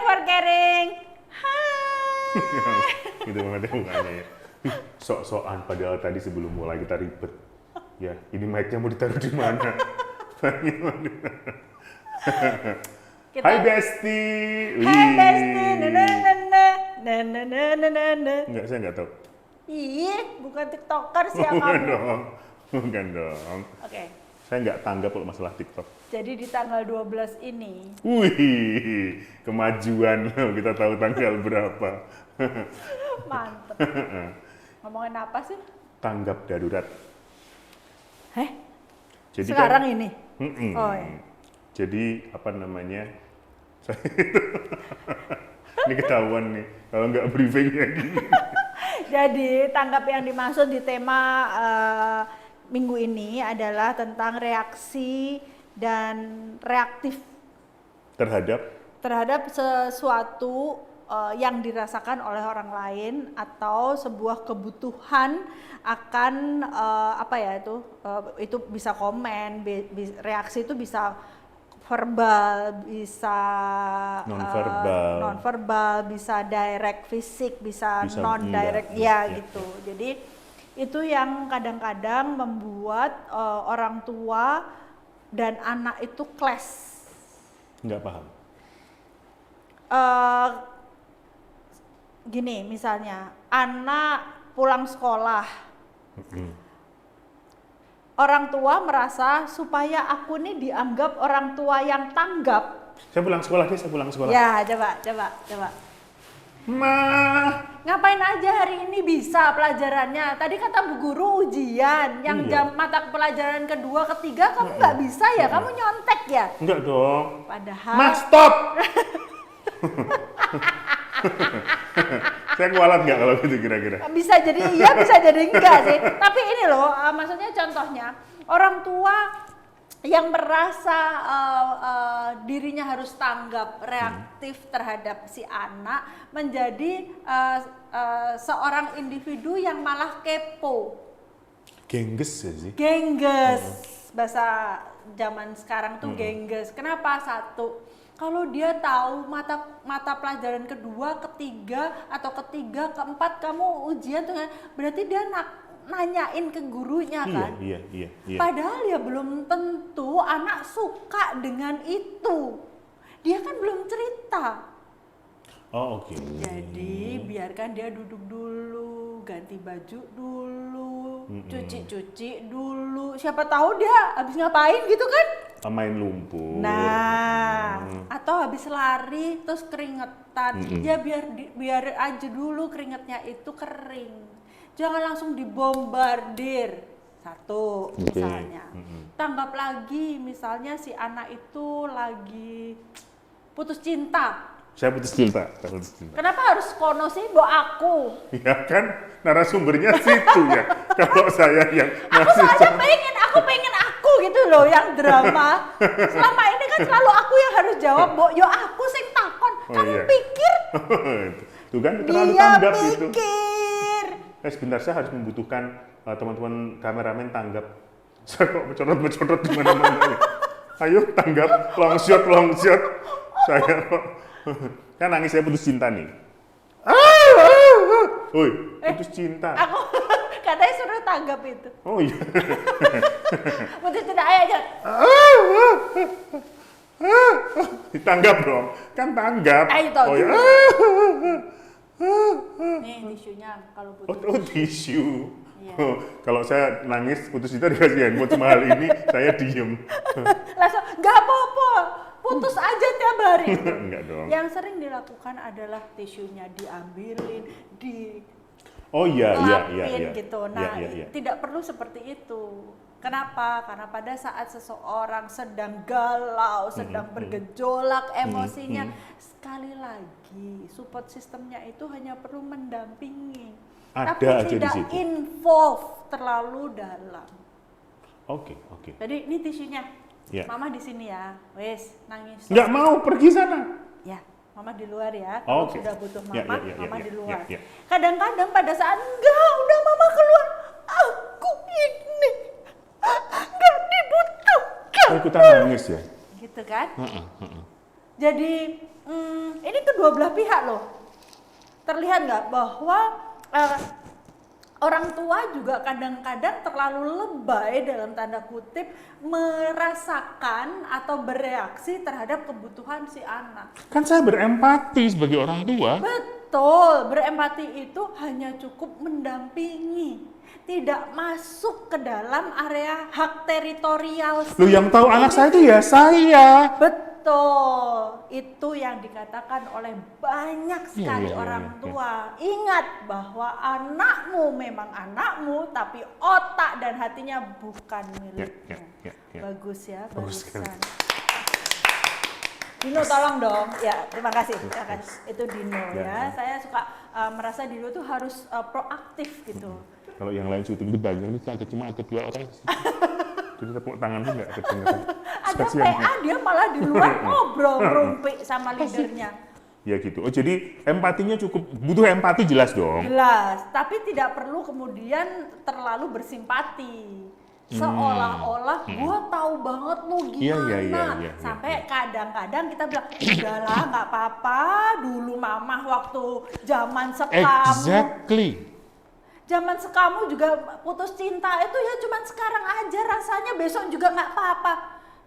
for caring. Hai. Gitu banget ya mukanya ya. Sok-sokan padahal tadi sebelum mulai kita ribet. Ya, ini mic-nya mau ditaruh di mana? Hai Besti. Hai Besti. Nenenenenenenenenenen. Enggak, saya enggak tahu. Ih, bukan TikToker sih ya Bukan kamu. dong. Bukan dong. Oke. Saya nggak tanggap kalau masalah TikTok. Jadi di tanggal 12 ini. Wih, kemajuan. Kita tahu tanggal berapa. Mantep. Ngomongin apa sih? Tanggap darurat. Heh? Jadi Sekarang kan, ini? Oh ya. Jadi apa namanya? Ini ketahuan nih. Kalau nggak briefingnya gini. Jadi tanggap yang dimaksud di tema minggu ini adalah tentang reaksi dan reaktif terhadap sesuatu yang dirasakan oleh orang lain atau sebuah kebutuhan akan apa ya itu bisa komen, reaksi itu bisa verbal, bisa non-verbal, bisa direct fisik, bisa non-direct, ya gitu. Jadi itu yang kadang-kadang membuat orang tua dan anak itu clash. Nggak paham. Gini misalnya, anak pulang sekolah. Orang tua merasa supaya aku nih dianggap orang tua yang tanggap. Saya pulang sekolah deh, saya pulang sekolah. Ya, coba. Ma, ngapain aja hari ini bisa pelajarannya? Tadi kata Bu Guru ujian, yang jam mata pelajaran kedua, ketiga kamu nggak bisa ya? Kamu nyontek ya? enggak dong. Padahal. Mas, stop! Saya kualat nggak kalau gitu kira-kira? Bisa jadi iya, bisa jadi enggak sih. Tapi ini loh, maksudnya contohnya orang tua yang merasa dirinya harus tanggap reaktif terhadap si anak menjadi seorang individu yang malah kepo. Gengges ya sih? Gengges. Bahasa zaman sekarang tuh gengges. Kenapa? Satu, kalau dia tahu mata pelajaran kedua, ketiga, keempat kamu ujian tuh, berarti dia nanyain ke gurunya kan? Iya. Padahal ya belum tentu anak suka dengan itu. Dia kan belum cerita. Oh, oke. Jadi biarkan dia duduk dulu, ganti baju dulu, cuci dulu. Siapa tahu dia habis ngapain gitu kan? Main lumpur. Nah, atau habis lari terus keringetan. Ya biar aja dulu keringetnya itu kering. Jangan langsung dibombardir. Satu, misalnya. Tanggap lagi, misalnya si anak itu lagi putus cinta. Saya putus cinta. Kenapa harus kono sih, Mbok aku? Ya kan, narasumbernya situ ya. Kalau saya yang Aku soalnya pengen aku gitu loh yang drama. Selama ini kan selalu aku yang harus jawab, Mbok. Yo aku sing takon. Kamu pikir? Tuh kan terlalu tanggap Dia itu. pikir. Sebentar, saya harus membutuhkan teman-teman kameramen tanggap. Saya kok mencorot di mana-mana ya. Ayo tanggap, long shot. Saya kok kan nangis, saya putus cinta nih. Woi, putus cinta. Aku katanya suruh tanggap itu. Oh iya. Putus cinta aja. Tanggap dong, kan tanggap. Ayo toh. Oh ya. Nih tisunya kalau butuh. Oh tisu. Iya. Oh, kalau saya nangis putus cinta dikasih handphone cuma hal ini saya diem. Langsung nggak apa-apa. Putus aja tiap hari. Enggak dong. Yang sering dilakukan adalah tisunya diambilin, Oh iya gitu. Nah, tidak perlu seperti itu. Kenapa? Karena pada saat seseorang sedang galau, sedang bergejolak emosinya, sekali lagi support sistemnya itu hanya perlu mendampingi, tapi tidak involve terlalu dalam. Oke. Jadi ini tisunya. Ya. Mama di sini ya, wes nangis. Nggak mau pergi sana. Ya, mama di luar ya. Kalau sudah butuh mama, mama di luar. Ya. Kadang-kadang pada saat enggak, udah mama keluar, aku ini nggak dibutuhkan. Ikutan nangis ya. Gitu kan? Jadi ini kedua belah pihak loh. Terlihat nggak bahwa orang tua juga kadang-kadang terlalu lebay dalam tanda kutip merasakan atau bereaksi terhadap kebutuhan si anak. Kan saya berempati sebagai orang tua. Betul, berempati itu hanya cukup mendampingi, tidak masuk ke dalam area hak teritorial. Loh, yang tahu anak saya itu ya saya. Betul, itu yang dikatakan oleh banyak sekali orang tua. Ingat bahwa anakmu memang anakmu, tapi otak dan hatinya bukan milikmu. Bagus ya, bagusan. Dino tolong dong, ya terima kasih. Itu Dino ya. Saya suka merasa Dino tuh harus proaktif gitu. Kalau yang lain syuting di bagian ini cuma ada 2 orang. Jadi tepuk tangan tuh nggak kedengeran. Ada PA dia malah di luar ngobrol ngerumpi sama leadernya. Ya gitu. Oh jadi empatinya cukup, butuh empati jelas dong. Jelas, tapi tidak perlu kemudian terlalu bersimpati. Seolah-olah gue tahu banget lo gimana. Sampai kadang-kadang kita bilang, udahlah nggak apa-apa, dulu mamah waktu zaman sekamu. Exactly. Zaman sekamu juga putus cinta itu ya cuman sekarang aja rasanya, besok juga nggak apa-apa.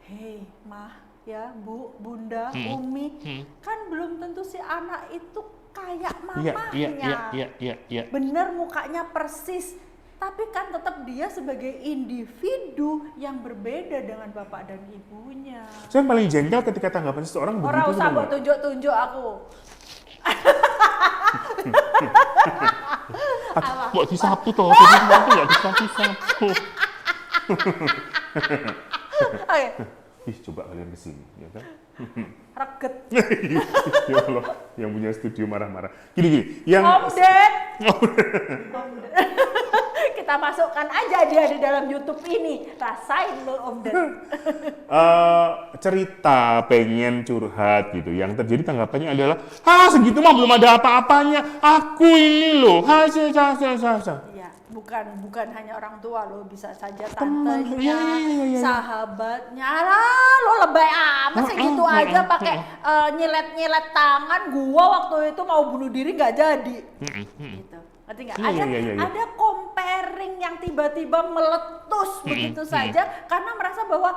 Hei mah ya bu, bunda, umi, kan belum tentu si anak itu kayak mamahnya. Iya. Bener mukanya persis, tapi kan tetap dia sebagai individu yang berbeda dengan bapak dan ibunya. Saya paling jengkel ketika tanggapan seseorang begitu. Orang usah buat tunjuk-tunjuk aku. Kok disapu toh? Aku nggak disapu-sapu. Oke. Ih, coba kalian kesini, ya kan? Reget. Ya Allah, yang punya studio marah-marah. Gini, yang Om Ded. Kita masukkan aja dia di dalam YouTube ini. Rasain lo Om Ded. Cerita pengen curhat gitu. Yang terjadi tanggapannya adalah, segitu mah belum ada apa-apanya. Aku ini loh. Iya, bukan hanya orang tua loh, bisa saja tantenya, sahabatnya. Alah, lo lebay amat segitu aja pakai nyilet-nyilet tangan. Gua waktu itu mau bunuh diri nggak jadi. Gitu. Ngerti nggak? Ada comparing yang tiba-tiba meletus begitu saja karena merasa bahwa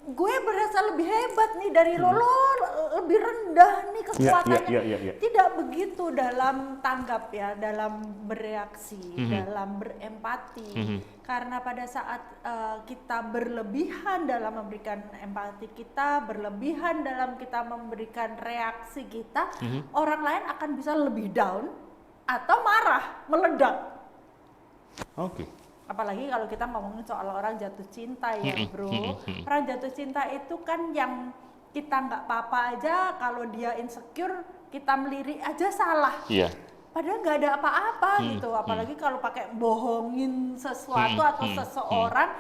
gue berasa lebih hebat nih dari lo lebih rendah nih kekuatannya. Tidak begitu dalam tanggap ya, dalam bereaksi, dalam berempati. Karena pada saat kita berlebihan dalam memberikan empati kita, berlebihan dalam kita memberikan reaksi kita, orang lain akan bisa lebih down atau marah, meledak. Oke. Apalagi kalau kita ngomongin soal orang jatuh cinta ya bro. Orang jatuh cinta itu kan yang kita nggak apa-apa aja, kalau dia insecure kita melirik aja salah. Iya. Padahal nggak ada apa-apa gitu. Apalagi kalau pakai bohongin sesuatu atau seseorang,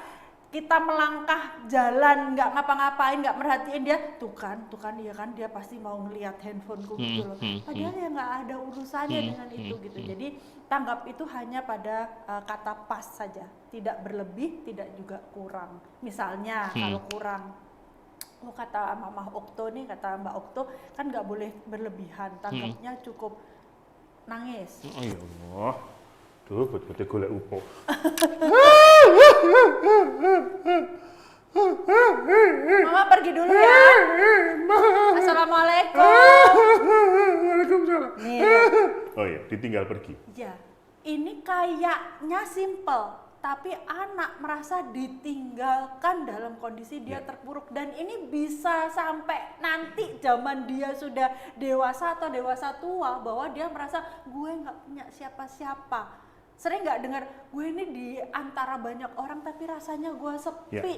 kita melangkah jalan nggak ngapa-ngapain, nggak merhatiin dia, tuh kan iya kan dia pasti mau ngelihat handphoneku gitu loh. Padahal ya nggak ada urusannya dengan itu gitu. Jadi tanggap itu hanya pada kata pas saja, tidak berlebih, tidak juga kurang. Misalnya kalau kurang, kata Mama Okto nih, kata Mbak Okto kan nggak boleh berlebihan, tanggapnya cukup nangis. Oh ya Allah. Tuh, buat golek upo. Mama pergi dulu ya. Assalamualaikum. Waalaikumsalam. Nih, ya. Oh ya, ditinggal pergi. Ya, ini kayaknya simple, tapi anak merasa ditinggalkan dalam kondisi dia terpuruk, dan ini bisa sampai nanti zaman dia sudah dewasa atau dewasa tua bahwa dia merasa gue nggak punya siapa-siapa. Sering nggak dengar gue ini di antara banyak orang tapi rasanya gue sepi.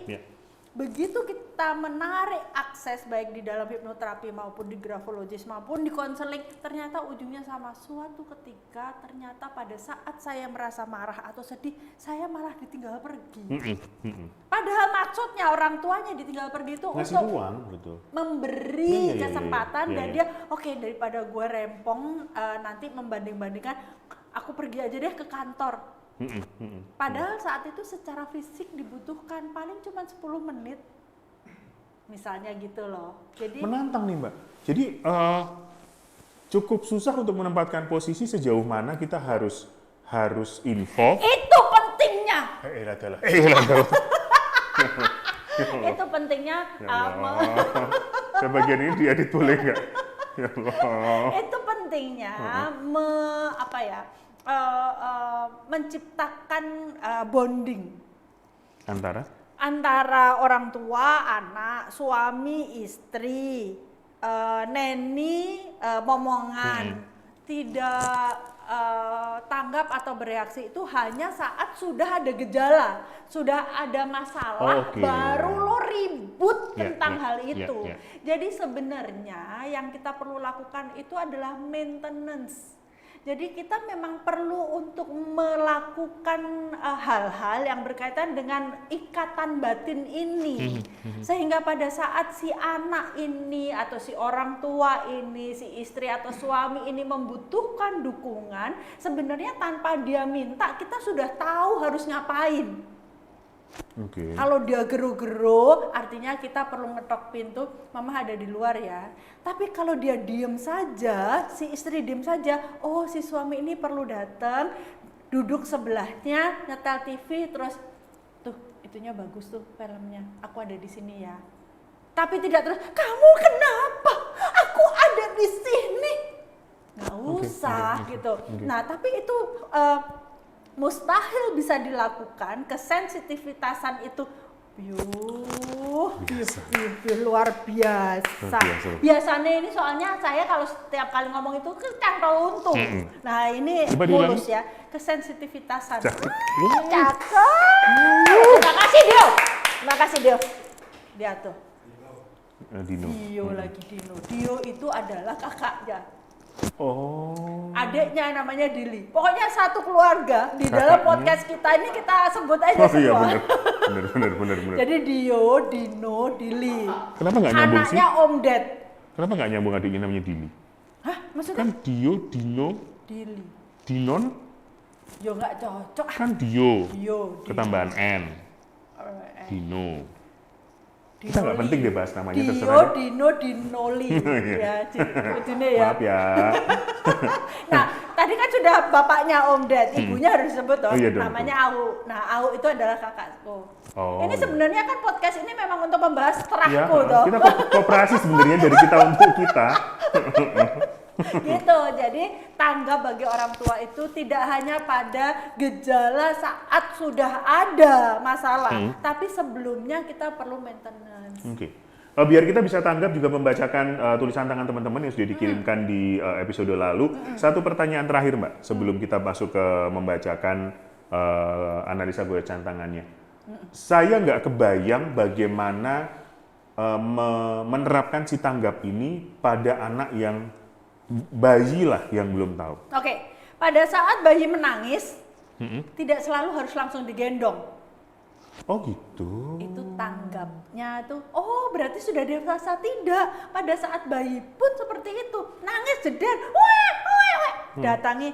Begitu kita menarik akses baik di dalam hipnoterapi maupun di grafologis maupun di konseling, ternyata ujungnya sama. Suatu ketika ternyata pada saat saya merasa marah atau sedih, saya malah ditinggal pergi. Padahal maksudnya orang tuanya ditinggal pergi itu ngasih untuk ruang, betul, memberi kesempatan dan dia oke, daripada gue rempong nanti membanding-bandingkan, aku pergi aja deh ke kantor. Padahal saat itu secara fisik dibutuhkan paling cuma 10 menit. Misalnya gitu loh. Jadi Menantang nih Mbak. Jadi cukup susah untuk menempatkan posisi sejauh mana kita harus involve. itu pentingnya. Adalah. Itu pentingnya Ya Allah. Sebagian ini diedit boleh nggak? Ya Allah. itu pentingnya menciptakan bonding antara orang tua, anak, suami, istri, neni, momongan. Tidak tanggap atau bereaksi itu hanya saat sudah ada gejala, sudah ada masalah, baru lo ribut tentang hal itu. Jadi sebenarnya yang kita perlu lakukan itu adalah maintenance. Jadi kita memang perlu untuk melakukan hal-hal yang berkaitan dengan ikatan batin ini. Sehingga pada saat si anak ini atau si orang tua ini, si istri atau suami ini membutuhkan dukungan, sebenarnya tanpa dia minta kita sudah tahu harus ngapain. Kalau dia geru-geru, artinya kita perlu ngetok pintu, mama ada di luar ya. Tapi kalau dia diem saja, si istri diem saja, oh si suami ini perlu datang, duduk sebelahnya, nyetel TV, terus tuh itunya bagus tuh filmnya, aku ada di sini ya. Tapi tidak terus, kamu kenapa? Aku ada di sini. Nggak usah gitu. Nah tapi itu mustahil bisa dilakukan, kesensitivitasan itu luar biasa. Biasanya ini soalnya saya kalau setiap kali ngomong itu cantol untung. Nah ini mulus ya, kesensitivitasan. Cakep. Terima kasih Dio. Terima kasih Dio. Dia tuh. Dio lagi Dino. Dio itu adalah kakaknya. Adiknya namanya Dili. Pokoknya satu keluarga di dalam podcast kita ini kita sebut aja semua. Iya benar. Jadi Dio, Dino, Dili. Kenapa nggak nyambung sih? Anaknya Om Ded. Kenapa nggak nyambung adiknya namanya Dili? Hah? Maksudnya? Kan Dio, Dino, Dili. Dinon? Yo nggak cocok. Kan Dio. Dio. Ketambahan N. Dino. Kita nggak penting deh bahas namanya, Dio, terserah. Dino, Dinoli. Ya, ini ya. Maaf ya. Nah, tadi kan sudah bapaknya Om Ded, ibunya harus disebut toh. Dong. Namanya Au. Nah, Au itu adalah kakakku. Ini sebenarnya kan podcast ini memang untuk membahas terahku toh. Kita kooperasi sebenarnya dari kita untuk kita. Gitu. Jadi tanggap bagi orang tua itu tidak hanya pada gejala saat sudah ada masalah, tapi sebelumnya kita perlu maintenance. Biar kita bisa tanggap juga membacakan tulisan tangan teman-teman yang sudah dikirimkan di episode lalu. Satu pertanyaan terakhir Mbak, sebelum kita masuk ke membacakan analisa goyang tangannya. Saya nggak kebayang bagaimana menerapkan si tanggap ini pada anak yang bayi lah yang belum tahu. Pada saat bayi menangis, tidak selalu harus langsung digendong. Oh gitu. Itu tanggapnya tuh, oh berarti sudah dewasa. Tidak, pada saat bayi pun seperti itu, nangis jeder, datangi,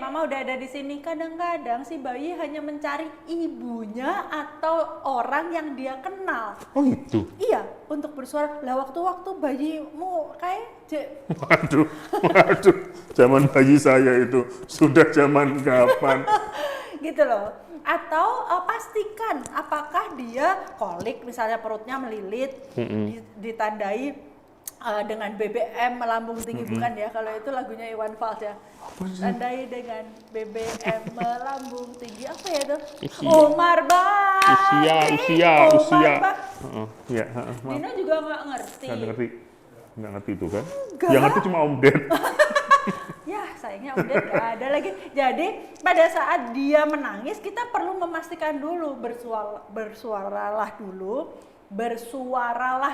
mama udah ada di sini. Kadang-kadang si bayi hanya mencari ibunya atau orang yang dia kenal. Oh gitu. Iya, untuk bersuara. Lah waktu-waktu bayimu kayak Waduh, zaman bayi saya itu sudah zaman kapan? Gitu loh. Atau pastikan apakah dia kolik, misalnya perutnya melilit, ditandai dengan BBM melambung tinggi, bukan ya, kalau itu lagunya Iwan Fals ya. Tandai dengan BBM melambung tinggi, apa ya itu? Umar Bakri. Usia. Dino juga nggak ngerti. Nggak ngerti itu kan? Yang ngerti cuma Om Ded. Ya sayangnya udah nggak ada lagi. Jadi pada saat dia menangis kita perlu memastikan dulu, bersuaralah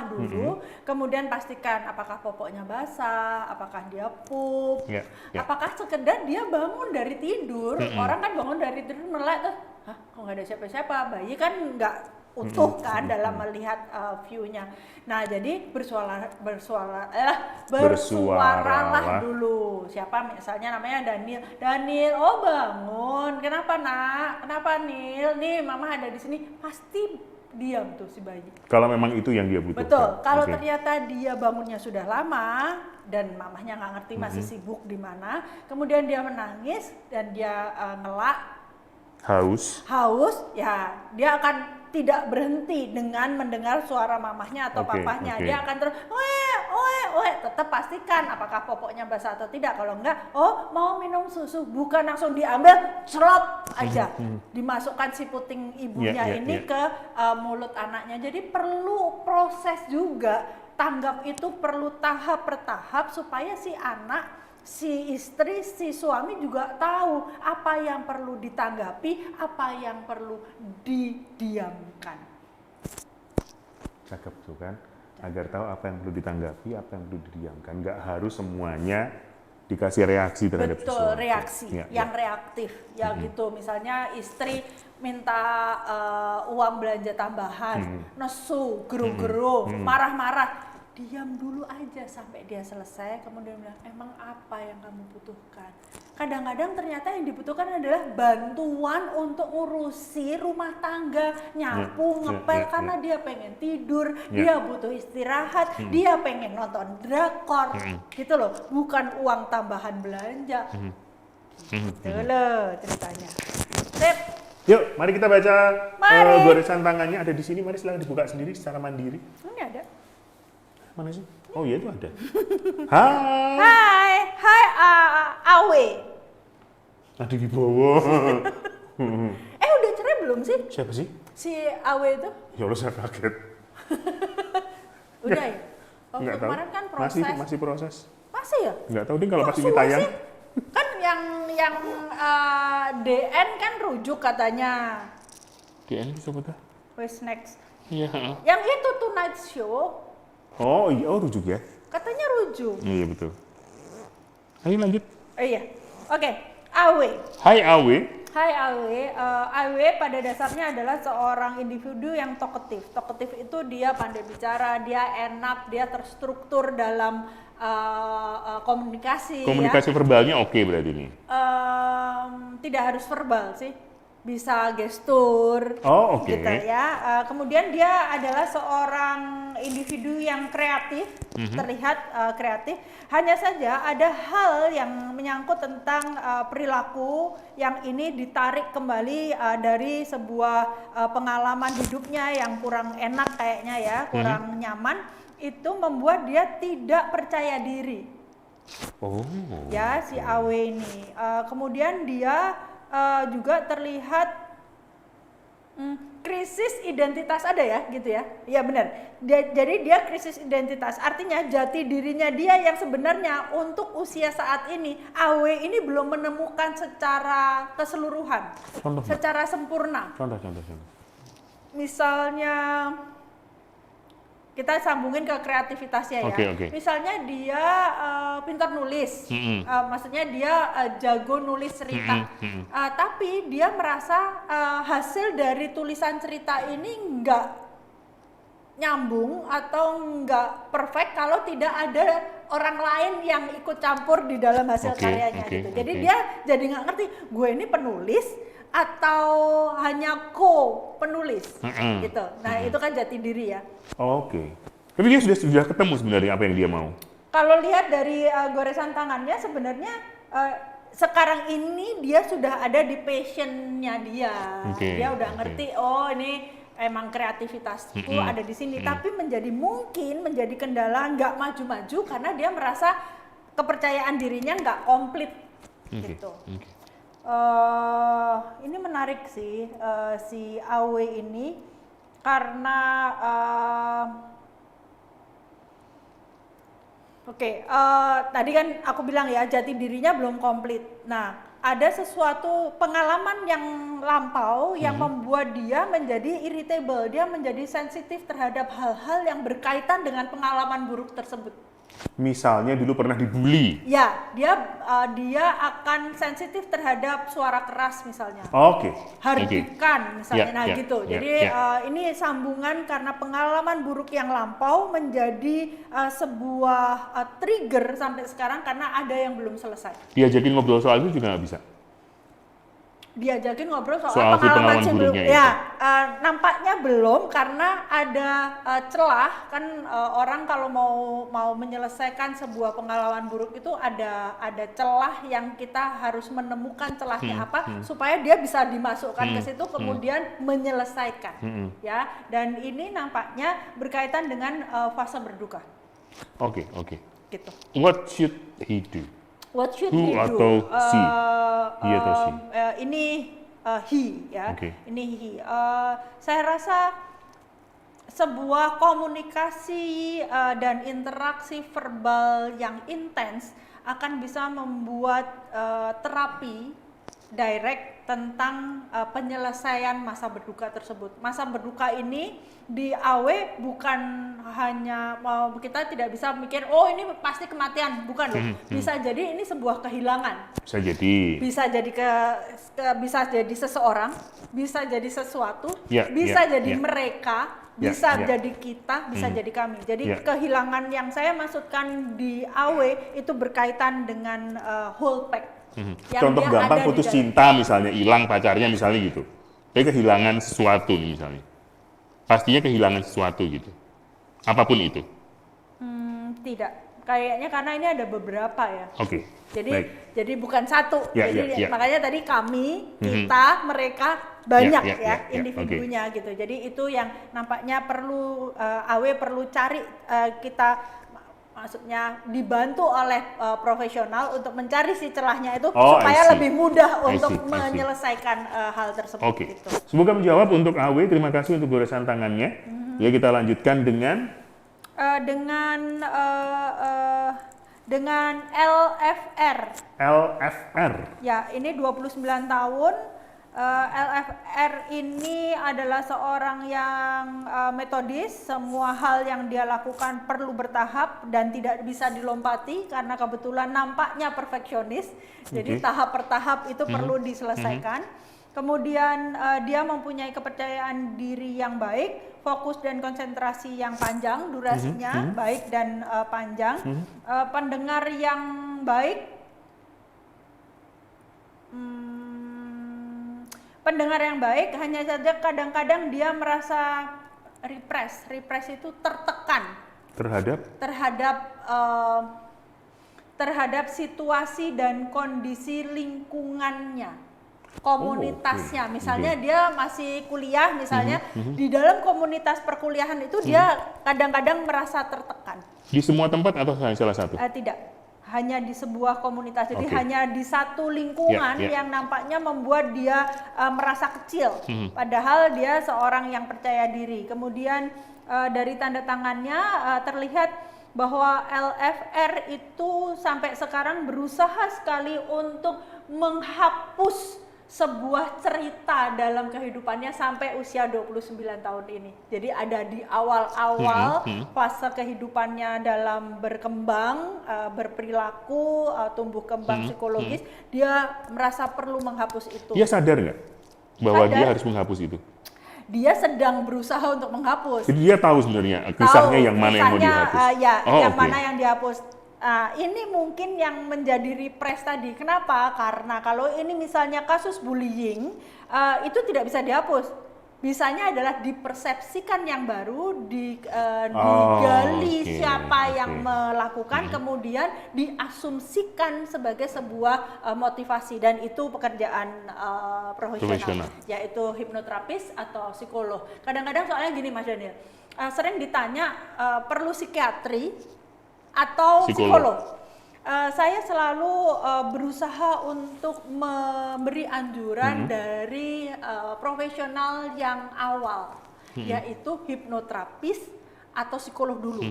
dulu, kemudian pastikan apakah popoknya basah, apakah dia pup, apakah sekedar dia bangun dari tidur. Orang kan bangun dari tidur melek tuh, hah kok nggak ada siapa-siapa, bayi kan nggak utuh kan dalam melihat view-nya. Nah jadi bersuaralah dulu. Siapa misalnya namanya Daniel, oh bangun, kenapa nak, kenapa Nil, nih mama ada di sini. Pasti diam tuh si bayi. Kalau memang itu yang dia butuhkan. Betul. Kalau Oke. ternyata dia bangunnya sudah lama dan mamahnya nggak ngerti masih sibuk di mana, kemudian dia menangis dan dia ngelak, Haus. ya dia akan tidak berhenti dengan mendengar suara mamahnya atau Oke, papahnya. oke. Dia akan terus, oe, tetap pastikan apakah popoknya basah atau tidak. Kalau enggak, mau minum susu, bukan langsung diambil, celop aja. Dimasukkan si puting ibunya ini ke mulut anaknya. Jadi perlu proses juga, tanggap itu perlu tahap per tahap supaya si anak, si istri, si suami juga tahu apa yang perlu ditanggapi, apa yang perlu didiamkan. Cakep tuh kan, agar tahu apa yang perlu ditanggapi, apa yang perlu didiamkan. Nggak harus semuanya dikasih reaksi terhadap Betul, sesuatu. reaksi yang reaktif, ya gitu. Misalnya istri minta uang belanja tambahan, nesu, geru-geru, marah-marah. Diam dulu aja sampai dia selesai, kemudian bilang, emang apa yang kamu butuhkan? Kadang-kadang ternyata yang dibutuhkan adalah bantuan untuk ngurusi rumah tangga, nyapu, ngepel, karena dia pengen tidur, dia butuh istirahat, dia pengen nonton drakor, gitu loh, bukan uang tambahan belanja. Gitu loh ceritanya. Sip. Yuk, mari kita baca Mari. goresan tangannya ada di sini. Mari silahkan dibuka sendiri secara mandiri. Ini ada. Mana sih? Oh iya itu ada. Hai. Hai Awe. Ada di bawah. Udah cerai belum sih Siapa sih? si Awe itu? Ya Allah saya kaget. Udah ya? Waktu Nggak tahu. kemarin kan proses. Masih proses. Masih ya? Nggak tahu deh kalau Kok pas ini semua tayang. sih? Kan yang DN kan rujuk katanya. DN itu siapa tuh? What's next? Iya. Yang itu Tonight Show Oh iya, rujuk ya? katanya rujuk. Iya betul. Ayo lanjut. Iya. Oke, Awe. Hai Awe. Hai Awe. Awe pada dasarnya adalah seorang individu yang talkative. Talkative itu dia pandai bicara, dia enak, dia terstruktur dalam komunikasi. Komunikasi verbalnya oke berarti ini. Tidak harus verbal sih, bisa gestur. Oh, oke. Gitu ya. Kemudian dia adalah seorang individu yang kreatif, terlihat kreatif. Hanya saja ada hal yang menyangkut tentang perilaku yang ini ditarik kembali dari sebuah pengalaman hidupnya yang kurang enak kayaknya ya, kurang nyaman. Itu membuat dia tidak percaya diri. Oh. Ya, si Awe ini. Kemudian dia juga terlihat krisis identitas ada ya, gitu ya. Iya benar. Jadi dia krisis identitas. Artinya jati dirinya dia yang sebenarnya untuk usia saat ini, Awe ini belum menemukan secara keseluruhan, Contoh, secara sempurna. Contoh. Misalnya kita sambungin ke kreativitasnya ya. Oke. Misalnya dia pintar nulis, maksudnya dia jago nulis cerita, tapi dia merasa hasil dari tulisan cerita ini nggak nyambung atau nggak perfect kalau tidak ada orang lain yang ikut campur di dalam hasil karyanya gitu. Jadi dia jadi nggak ngerti, gue ini penulis atau hanya penulis gitu. Nah itu kan jati diri ya. Oke. Tapi dia sudah ketemu sebenarnya apa yang dia mau. Kalau lihat dari goresan tangannya sebenarnya sekarang ini dia sudah ada di passionnya dia. Dia udah ngerti, oh ini emang kreativitasku ada di sini. Tapi mungkin menjadi kendala nggak maju-maju karena dia merasa kepercayaan dirinya nggak komplit gitu. Ini menarik sih si Awe ini karena tadi kan aku bilang ya jati dirinya belum komplit. Nah ada sesuatu pengalaman yang lampau yang membuat dia menjadi irritable, dia menjadi sensitif terhadap hal-hal yang berkaitan dengan pengalaman buruk tersebut. Misalnya dulu pernah dibully. Ya, dia akan sensitif terhadap suara keras misalnya. Hardikan misalnya, gitu. Jadi ini sambungan karena pengalaman buruk yang lampau menjadi sebuah trigger sampai sekarang karena ada yang belum selesai. Diajakin ngobrol soal itu juga nggak bisa. diajakin ngobrol Soal soal si pengalaman pengalaman sebelum buruknya ya nampaknya belum karena ada celah kan orang kalau mau menyelesaikan sebuah pengalaman buruk itu ada celah yang kita harus menemukan celahnya apa supaya dia bisa dimasukkan ke situ kemudian menyelesaikan ya, dan ini nampaknya berkaitan dengan fase berduka. Oke. Gitu. What should he do? What should Who he do? atau she? He atau she? Ini he ya. Okay. Ini he. Saya rasa sebuah komunikasi dan interaksi verbal yang intens akan bisa membuat terapi direct tentang penyelesaian masa berduka tersebut. Masa berduka ini di AW bukan hanya kita tidak bisa mikir oh ini pasti kematian, bukan loh. Bisa jadi ini sebuah kehilangan. Bisa jadi. Bisa jadi bisa jadi seseorang, bisa jadi sesuatu, Ya, bisa ya, jadi ya. mereka, Ya, bisa ya. jadi kita, bisa jadi kami. Jadi Ya. kehilangan yang saya maksudkan di AW itu berkaitan dengan whole pack. Yang Contoh dia gampang ada di putus dalam. cinta misalnya, hilang pacarnya misalnya gitu. Dia kehilangan sesuatu nih misalnya. Pastinya kehilangan sesuatu gitu. Apapun itu. Tidak, kayaknya karena ini ada beberapa ya. Oke. Jadi Baik. jadi bukan satu. Ya, Jadi ya. makanya tadi kami, kita, mereka banyak Ya, ya, ya, individunya gitu. Jadi itu yang nampaknya perlu AW perlu cari kita maksudnya dibantu oleh profesional untuk mencari si celahnya itu Oh, supaya I see. lebih mudah I untuk see, I see. menyelesaikan hal tersebut Oke. gitu. Semoga menjawab untuk AW. Terima kasih untuk goresan tangannya. Ya, kita lanjutkan dengan Dengan LFR. LFR. Ya, ini 29 tahun. LFR ini adalah seorang yang metodis. Semua hal yang dia lakukan perlu bertahap dan tidak bisa dilompati karena kebetulan nampaknya perfeksionis. Jadi tahap per tahap itu perlu diselesaikan. Kemudian dia mempunyai kepercayaan diri yang baik, fokus dan konsentrasi yang panjang, durasinya baik dan panjang, pendengar yang baik, hanya saja kadang-kadang dia merasa repress itu tertekan terhadap situasi dan kondisi lingkungannya, komunitasnya. Misalnya dia masih kuliah misalnya, di dalam komunitas perkuliahan itu dia kadang-kadang merasa tertekan. Di semua tempat atau hanya salah satu? Tidak, hanya di sebuah komunitas. Jadi Oke. hanya di satu lingkungan Ya. yang nampaknya membuat dia merasa kecil. Padahal dia seorang yang percaya diri. Kemudian dari tanda tangannya terlihat bahwa LFR itu sampai sekarang berusaha sekali untuk menghapus sebuah cerita dalam kehidupannya sampai usia 29 tahun ini. Jadi ada di awal-awal fase kehidupannya dalam berkembang, berperilaku, tumbuh kembang psikologis, dia merasa perlu menghapus itu. Dia sadar nggak bahwa Sadar. dia harus menghapus itu? Dia sedang berusaha untuk menghapus. Jadi dia tahu sebenarnya kisahnya yang mana yang mau Kisahnya, dihapus. yang Oke. mana yang dihapus. Ini mungkin yang menjadi repress tadi. Kenapa? Karena kalau ini misalnya kasus bullying, itu tidak bisa dihapus. Bisanya adalah dipersepsikan yang baru, digali oke, siapa oke. yang melakukan, kemudian diasumsikan sebagai sebuah motivasi, dan itu pekerjaan profesional, yaitu hipnoterapis atau psikolog. Kadang-kadang soalnya gini Mas Daniel, sering ditanya perlu psikiatri atau psikolog. Saya selalu berusaha untuk memberi anjuran dari profesional yang awal, yaitu hipnoterapis atau psikolog dulu.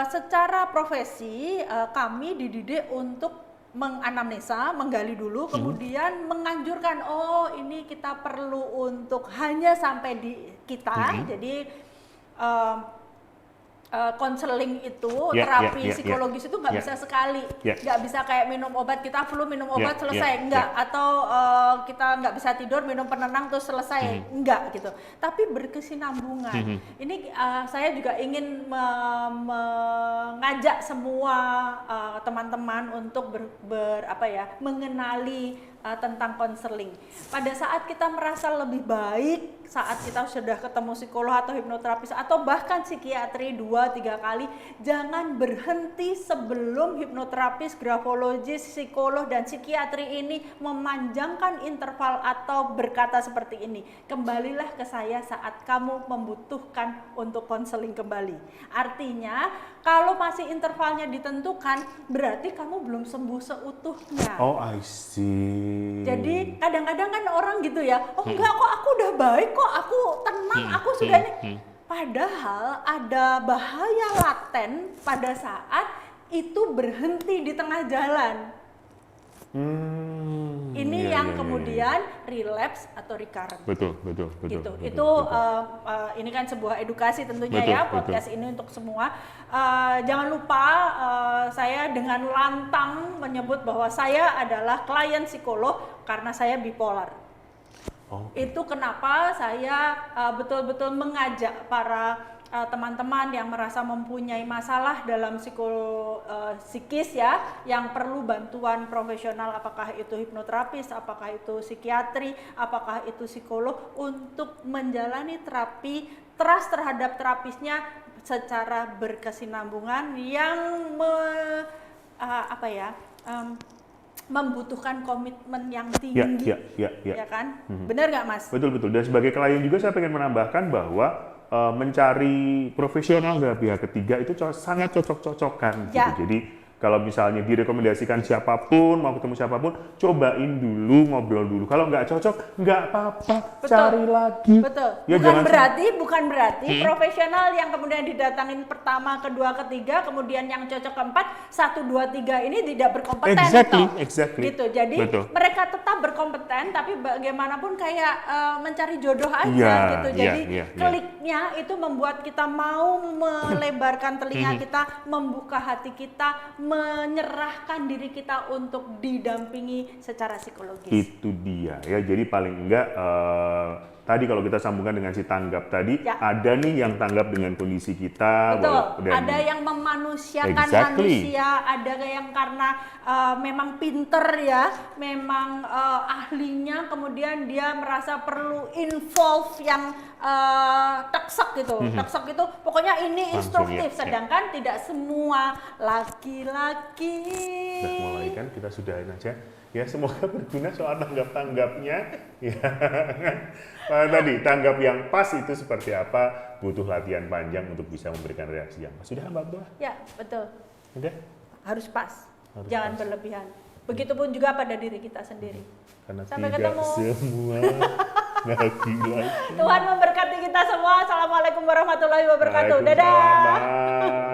Secara profesi kami dididik untuk menganamnesa, menggali dulu, kemudian menganjurkan, oh ini kita perlu untuk hanya sampai di kita, jadi konseling itu, terapi psikologis itu nggak bisa sekali, nggak bisa kayak minum obat, kita flu minum obat selesai, enggak, atau kita nggak bisa tidur minum penenang terus selesai, enggak gitu. Tapi berkesinambungan. Ini saya juga ingin mengajak semua teman-teman teman-teman untuk mengenali tentang konseling. Pada saat kita merasa lebih baik, saat kita sudah ketemu psikolog atau hipnoterapis atau bahkan psikiatri 2-3 kali, jangan berhenti sebelum hipnoterapis, grafologis, psikolog dan psikiatri ini memanjangkan interval atau berkata seperti ini. Kembalilah ke saya saat kamu membutuhkan untuk konseling kembali. Artinya, kalau masih intervalnya ditentukan, berarti kamu belum sembuh seutuhnya. Oh, I see. Jadi kadang-kadang kan orang gitu ya, oh enggak kok aku udah baik kok, aku tenang, aku sudah ini. Padahal ada bahaya laten pada saat itu berhenti di tengah jalan. Ini yang kemudian relapse atau recurrent. Betul. Gitu. Ini kan sebuah edukasi tentunya ya, podcast ini untuk semua. Jangan lupa saya dengan lantang menyebut bahwa saya adalah klien psikolog karena saya bipolar. Itu kenapa saya betul-betul mengajak para teman-teman yang merasa mempunyai masalah dalam psikis ya, yang perlu bantuan profesional, apakah itu hipnoterapis, apakah itu psikiatri, apakah itu psikolog, untuk menjalani terapi, trust terhadap terapisnya secara berkesinambungan yang membutuhkan komitmen yang tinggi, ya kan? Benar nggak, Mas? Betul. Dan sebagai klien juga saya pengen menambahkan bahwa mencari profesional dari pihak ketiga itu sangat cocok-cocokan gitu. Jadi kalau misalnya direkomendasikan siapapun, mau ketemu siapapun, cobain dulu, ngobrol dulu. Kalau nggak cocok, nggak apa-apa, cari lagi. Betul. Ya, bukan berarti profesional yang kemudian didatangin pertama, kedua, ketiga, kemudian yang cocok keempat, 1, 2, 3 ini tidak berkompeten. Exactly. Gitu. Jadi mereka tetap berkompeten, tapi bagaimanapun kayak mencari jodoh aja gitu. Jadi kliknya itu membuat kita mau melebarkan telinga kita, membuka hati kita, menyerahkan diri kita untuk didampingi secara psikologis. Itu dia ya, jadi paling enggak tadi kalau kita sambungkan dengan si tanggap tadi, ada nih yang tanggap dengan kondisi kita. Betul, ada yang memanusiakan manusia, ada yang karena memang pinter ya, memang ahlinya, kemudian dia merasa perlu involve yang teksek gitu. Teksek itu pokoknya ini instruktif, sedangkan tidak semua laki-laki. Udah mulai kan, kita sudahin aja. Ya, semoga berguna soal tanggap-tanggapnya. Ya. Tadi tanggap yang pas itu seperti apa, butuh latihan panjang untuk bisa memberikan reaksi yang pas. Sudah, Mbak Abdullah? Ya, betul. Udah? Harus pas. Jangan berlebihan. Begitupun juga pada diri kita sendiri. Karena sampai tidak ketemu. Semua laki-laki. Tuhan memberkati kita semua. Assalamualaikum warahmatullahi wabarakatuh. Dadah.